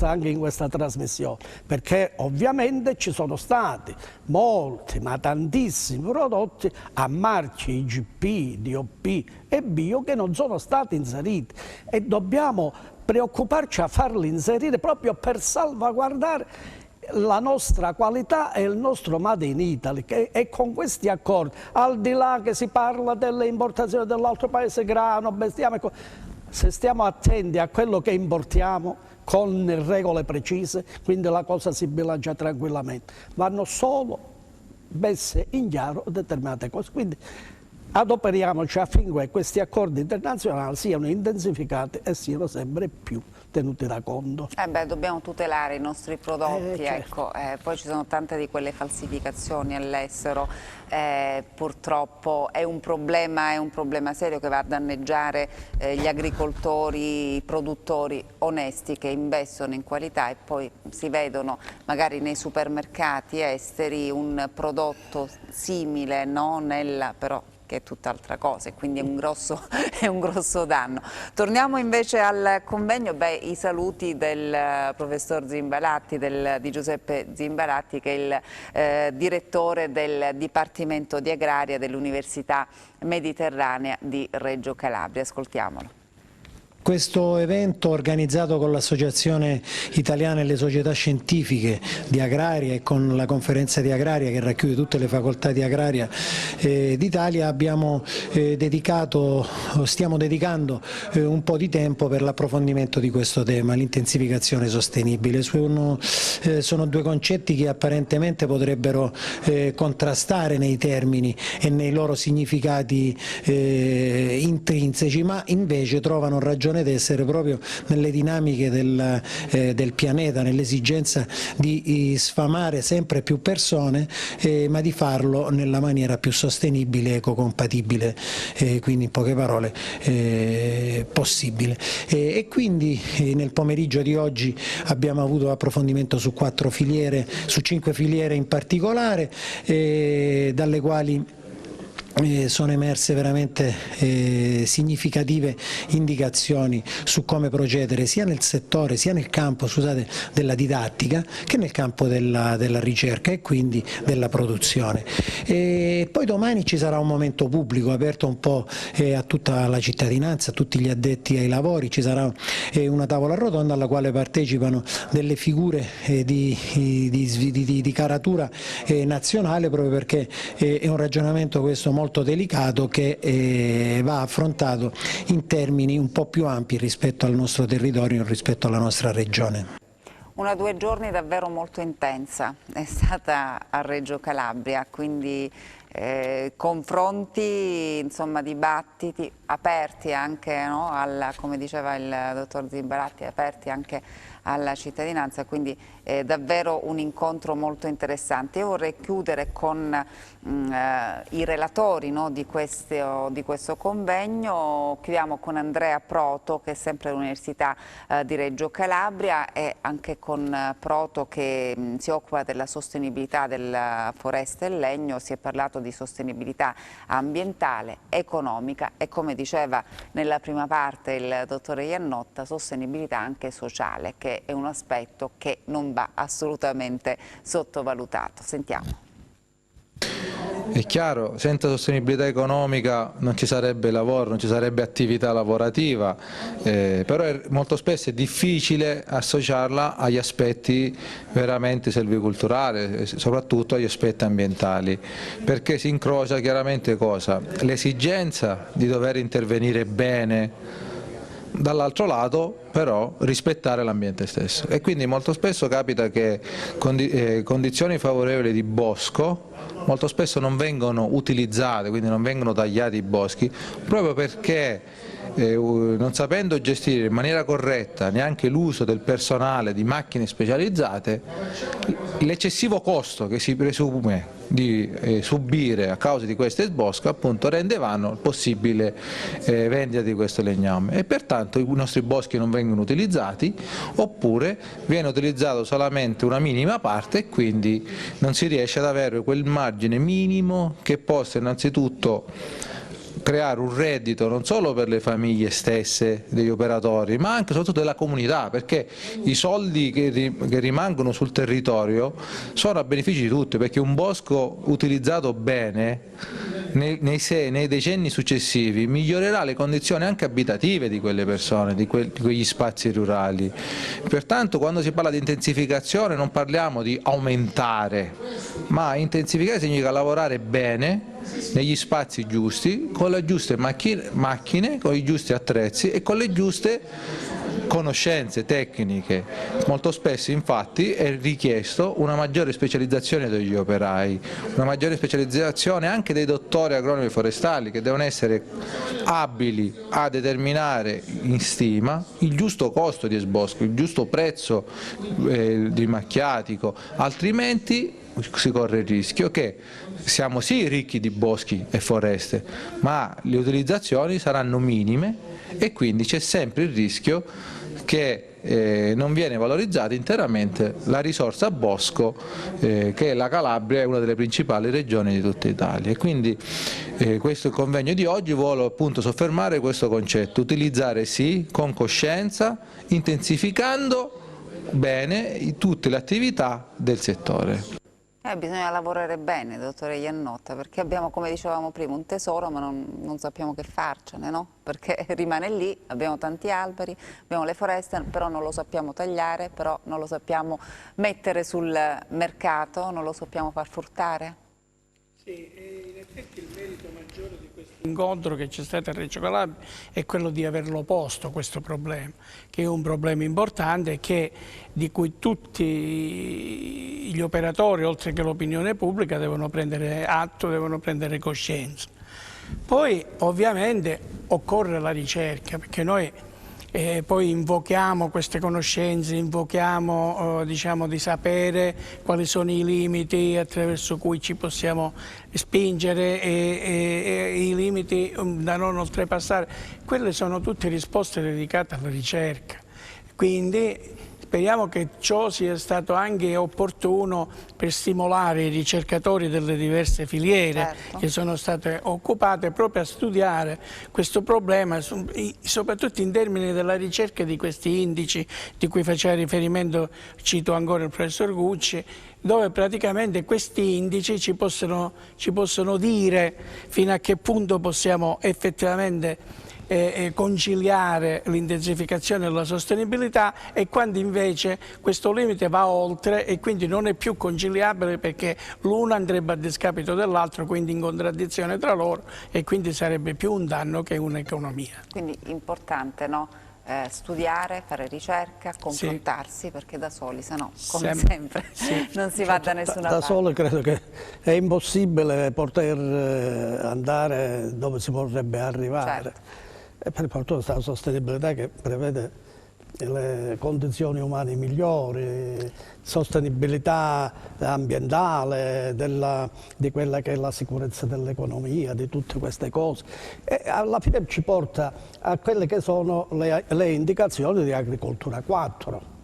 anche in questa trasmissione, perché ovviamente ci sono stati molti, ma tantissimi prodotti a marchi IGP, DOP e bio che non sono stati inseriti e dobbiamo preoccuparci a farli inserire proprio per salvaguardare la nostra qualità è il nostro Made in Italy, e con questi accordi, al di là che si parla delle importazioni dell'altro paese, grano, bestiame, se stiamo attenti a quello che importiamo con regole precise, quindi la cosa si bilancia tranquillamente. Vanno solo messe in chiaro determinate cose. Quindi adoperiamoci affinché questi accordi internazionali siano intensificati e siano sempre più tenuti da conto. Dobbiamo tutelare i nostri prodotti, certo. ecco. Poi ci sono tante di quelle falsificazioni all'estero, purtroppo è un problema serio che va a danneggiare gli agricoltori, i produttori onesti che investono in qualità, e poi si vedono magari nei supermercati esteri un prodotto simile, no? Però che è tutt'altra cosa, e quindi è un grosso danno. Torniamo invece al convegno, i saluti del professor Zimbalatti, di Giuseppe Zimbalatti, che è il direttore del Dipartimento di Agraria dell'Università Mediterranea di Reggio Calabria. Ascoltiamolo. Questo evento, organizzato con l'Associazione Italiana delle Società Scientifiche di Agraria e con la Conferenza di Agraria, che racchiude tutte le facoltà di Agraria d'Italia, stiamo dedicando un po' di tempo per l'approfondimento di questo tema, l'intensificazione sostenibile. Sono due concetti che apparentemente potrebbero contrastare nei termini e nei loro significati intrinseci, ma invece trovano ragione d'essere proprio nelle dinamiche del pianeta, nell'esigenza di sfamare sempre più persone, ma di farlo nella maniera più sostenibile e ecocompatibile, quindi in poche parole possibile. E quindi nel pomeriggio di oggi abbiamo avuto approfondimento su 5 filiere in particolare, dalle quali sono emerse veramente significative indicazioni su come procedere sia nel settore, sia nel campo della didattica, che nel campo della ricerca e quindi della produzione. E poi domani ci sarà un momento pubblico aperto un po' a tutta la cittadinanza, a tutti gli addetti ai lavori. Ci sarà una tavola rotonda alla quale partecipano delle figure di caratura nazionale, proprio perché è un ragionamento questo molto delicato, che va affrontato in termini un po' più ampi rispetto al nostro territorio, rispetto alla nostra regione. Una 2 giorni davvero molto intensa è stata a Reggio Calabria, quindi confronti, insomma, dibattiti aperti anche, no, come diceva il dottor Zimbalatti, aperti anche alla cittadinanza, quindi davvero un incontro molto interessante. Io vorrei chiudere con i relatori, no, di questo convegno. Chiudiamo con Andrea Proto, che è sempre all'Università di Reggio Calabria, e anche con Proto, che si occupa della sostenibilità della foresta e legno. Si è parlato di sostenibilità ambientale, economica e, come diceva nella prima parte il dottore Iannotta, sostenibilità anche sociale, che è un aspetto che non va assolutamente sottovalutato. Sentiamo. È chiaro, senza sostenibilità economica non ci sarebbe lavoro, non ci sarebbe attività lavorativa, però molto spesso è difficile associarla agli aspetti veramente selvicolturali, soprattutto agli aspetti ambientali, perché si incrocia chiaramente cosa? L'esigenza di dover intervenire bene, dall'altro lato però rispettare l'ambiente stesso, e quindi molto spesso capita che condizioni favorevoli di bosco molto spesso non vengono utilizzate, quindi non vengono tagliati i boschi, proprio perché non sapendo gestire in maniera corretta neanche l'uso del personale, di macchine specializzate, l'eccessivo costo che si presume di subire a causa di questo sbosco appunto rende vano il possibile vendita di questo legname, e pertanto i nostri boschi non vengono utilizzati, oppure viene utilizzato solamente una minima parte, e quindi non si riesce ad avere quel margine minimo che possa innanzitutto creare un reddito non solo per le famiglie stesse degli operatori, ma anche soprattutto della comunità, perché i soldi che rimangono sul territorio sono a beneficio di tutti, perché un bosco utilizzato bene nei decenni successivi migliorerà le condizioni anche abitative di quelle persone, di quegli spazi rurali. Pertanto quando si parla di intensificazione non parliamo di aumentare, ma intensificare significa lavorare bene negli spazi giusti, con le giuste macchine, con i giusti attrezzi e con le giuste conoscenze tecniche. Molto spesso infatti è richiesto una maggiore specializzazione degli operai, una maggiore specializzazione anche dei dottori agronomi forestali, che devono essere abili a determinare in stima il giusto costo di esbosco, il giusto prezzo di macchiatico, altrimenti si corre il rischio che siamo sì ricchi di boschi e foreste, ma le utilizzazioni saranno minime e quindi c'è sempre il rischio che non viene valorizzata interamente la risorsa bosco, che la Calabria è una delle principali regioni di tutta Italia. E quindi questo convegno di oggi vuole appunto soffermare questo concetto, utilizzare sì con coscienza, intensificando bene tutte le attività del settore. Bisogna lavorare bene, dottore Iannotta, perché abbiamo, come dicevamo prima, un tesoro ma non sappiamo che farcene, no? Perché rimane lì, abbiamo tanti alberi, abbiamo le foreste, però non lo sappiamo tagliare, però non lo sappiamo mettere sul mercato, non lo sappiamo far fruttare. Sì, e in effetti il merito maggiore di questo incontro che c'è stato a Reggio Calabria è quello di averlo posto questo problema, che è un problema importante e di cui tutti gli operatori, oltre che l'opinione pubblica, devono prendere atto, devono prendere coscienza. Poi ovviamente occorre la ricerca, perché noi poi invochiamo queste conoscenze, invochiamo diciamo, di sapere quali sono i limiti attraverso cui ci possiamo spingere e i limiti da non oltrepassare. Quelle sono tutte risposte dedicate alla ricerca. Quindi speriamo che ciò sia stato anche opportuno per stimolare i ricercatori delle diverse filiere che sono state occupate proprio a studiare questo problema, soprattutto in termini della ricerca di questi indici di cui faceva riferimento, cito ancora il professor Gucci, dove praticamente questi indici ci possono dire fino a che punto possiamo effettivamente conciliare l'intensificazione e la sostenibilità e quando invece questo limite va oltre e quindi non è più conciliabile perché l'uno andrebbe a discapito dell'altro, quindi in contraddizione tra loro e quindi sarebbe più un danno che un'economia. Quindi importante, no? Studiare, fare ricerca, confrontarsi, perché da soli, se no, come sempre, non si va da nessuna parte. Da solo credo che è impossibile poter andare dove si vorrebbe arrivare. E per tutta questa sostenibilità che prevede le condizioni umane migliori, sostenibilità ambientale, di quella che è la sicurezza dell'economia, di tutte queste cose. E alla fine ci porta a quelle che sono le indicazioni di Agricoltura 4.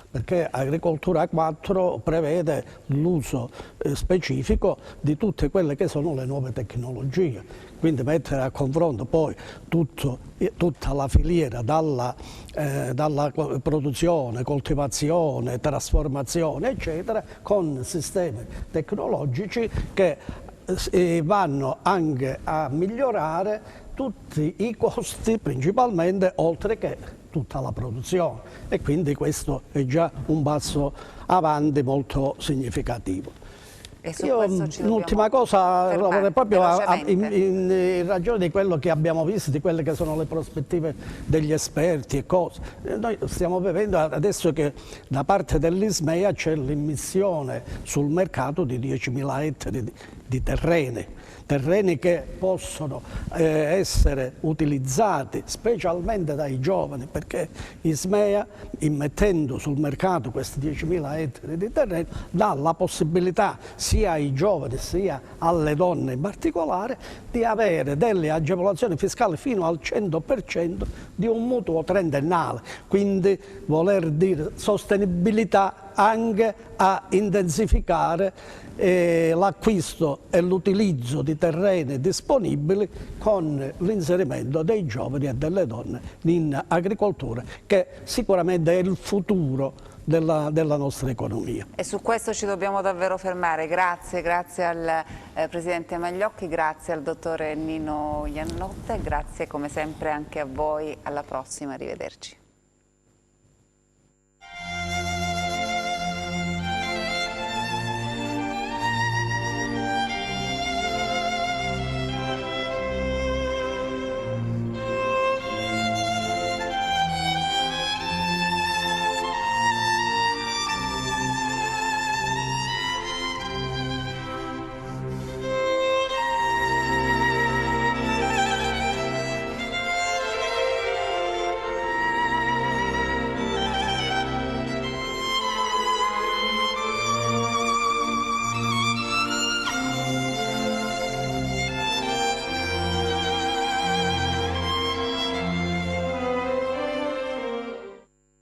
Perché Agricoltura 4 prevede l'uso specifico di tutte quelle che sono le nuove tecnologie, quindi mettere a confronto poi tutta la filiera dalla produzione, coltivazione, trasformazione eccetera, con sistemi tecnologici che vanno anche a migliorare tutti i costi principalmente, oltre che tutta la produzione, e quindi questo è già un passo avanti molto significativo. Un'ultima cosa, proprio in ragione di quello che abbiamo visto, di quelle che sono le prospettive degli esperti e cose. Noi stiamo vedendo adesso che da parte dell'Ismea c'è l'immissione sul mercato di 10.000 ettari di terreni che possono essere utilizzati specialmente dai giovani, perché Ismea, immettendo sul mercato questi 10.000 ettari di terreni, dà la possibilità sia ai giovani sia alle donne in particolare di avere delle agevolazioni fiscali fino al 100% di un mutuo trentennale, quindi voler dire sostenibilità anche a intensificare l'acquisto e l'utilizzo di terreni disponibili con l'inserimento dei giovani e delle donne in agricoltura, che sicuramente è il futuro della nostra economia. E su questo ci dobbiamo davvero fermare. Grazie al Presidente Magliocchi, grazie al Dottore Nino Iannotta e grazie come sempre anche a voi. Alla prossima, arrivederci.